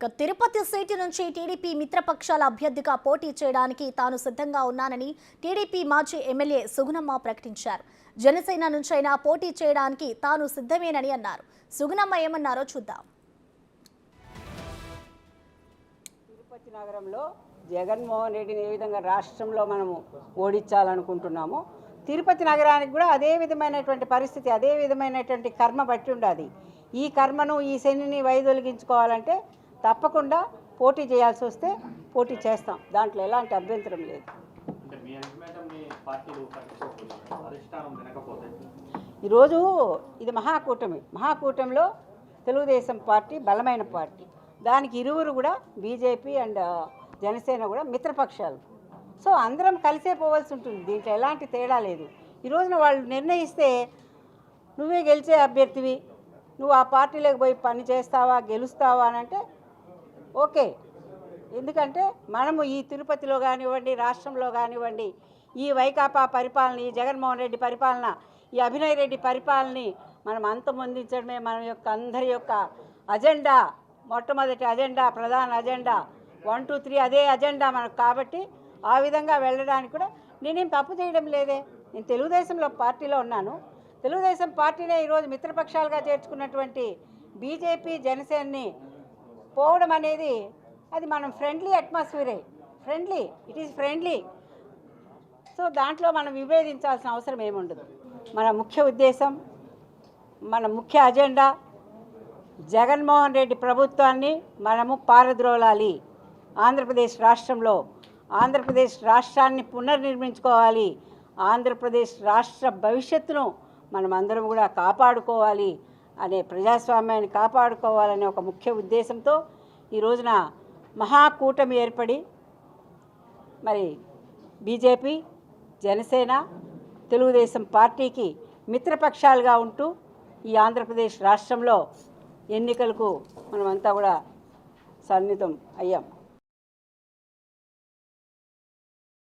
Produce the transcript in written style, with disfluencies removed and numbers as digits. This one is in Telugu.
తిరుపతి సీటు నుంచి టీడీపీ మిత్రపక్షాల అభ్యర్థిగా పోటీ చేయడానికి తాను సిద్ధంగా ఉన్నానని టీడీపీ మాజీ ఎమ్మెల్యే సుగుణమ్మ ప్రకటించారు. జనసేన నుంచైనా పోటీ చేయడానికి తాను సిద్ధమేనని అన్నారు. సుగుణమ్మ ఏమన్నారో చూద్దాం. తిరుపతి నగరంలో జగన్మోహన్ రెడ్డిని ఏ విధంగా రాష్ట్రంలో మనము ఓడించాలనుకుంటున్నామో తిరుపతి నగరానికి కూడా అదే విధమైనటువంటి పరిస్థితి, అదే విధమైనటువంటి కర్మ బట్టి ఉండాలి. ఈ కర్మను, ఈ శనిని వైదొలిగించుకోవాలంటే తప్పకుండా పోటీ చేయాల్సి వస్తే పోటీ చేస్తాం. దాంట్లో ఎలాంటి అభ్యంతరం లేదు. ఈరోజు ఇది మహాకూటమిలో తెలుగుదేశం పార్టీ బలమైన పార్టీ. దానికి ఇరువురు కూడా బీజేపీ అండ్ జనసేన కూడా మిత్రపక్షాలు. సో అందరం కలిసే పోవాల్సి ఉంటుంది. దీంట్లో ఎలాంటి తేడా లేదు. ఈ రోజున వాళ్ళు నిర్ణయిస్తే నువ్వే గెలిచే అభ్యర్థివి, నువ్వు ఆ పార్టీలోకి పోయి పని చేస్తావా, గెలుస్తావా అని అంటే ఓకే. ఎందుకంటే మనము ఈ తిరుపతిలో కానివ్వండి, రాష్ట్రంలో కానివ్వండి, ఈ వైకాపా పరిపాలన, ఈ జగన్మోహన్ రెడ్డి పరిపాలన, ఈ అభినయ్ రెడ్డి పరిపాలనని మనం అంతమొందించడమే మన యొక్క అందరి యొక్క అజెండా. మొట్టమొదటి అజెండా, ప్రధాన అజెండా 1, 2, 3 అదే అజెండా మనకు. కాబట్టి ఆ విధంగా వెళ్ళడానికి కూడా నేనేం తప్పు చేయడం లేదే. నేను తెలుగుదేశంలో పార్టీలో ఉన్నాను. తెలుగుదేశం పార్టీనే ఈరోజు మిత్రపక్షాలుగా చేర్చుకున్నటువంటి బీజేపీ జనసేనని పోవడం అనేది అది మనం ఫ్రెండ్లీ అట్మాస్ఫియరే. It is friendly. సో దాంట్లో మనం విభేదించాల్సిన అవసరం ఏముండదు. మన ముఖ్య ఉద్దేశం, మన ముఖ్య అజెండా జగన్మోహన్ రెడ్డి ప్రభుత్వాన్ని మనము పారద్రోలాలి. ఆంధ్రప్రదేశ్ రాష్ట్రంలో ఆంధ్రప్రదేశ్ రాష్ట్రాన్ని పునర్నిర్మించుకోవాలి. ఆంధ్రప్రదేశ్ రాష్ట్ర భవిష్యత్తును మనం అందరం కూడా కాపాడుకోవాలి అనే, ప్రజాస్వామ్యాన్ని కాపాడుకోవాలనే ఒక ముఖ్య ఉద్దేశంతో ఈ రోజున మహాకూటమి ఏర్పడి మరి బీజేపీ, జనసేన, తెలుగుదేశం పార్టీకి మిత్రపక్షాలుగా ఉంటూ ఈ ఆంధ్రప్రదేశ్ రాష్ట్రంలో ఎన్నికలకు మనమంతా కూడా సన్నిహితం అయ్యాం.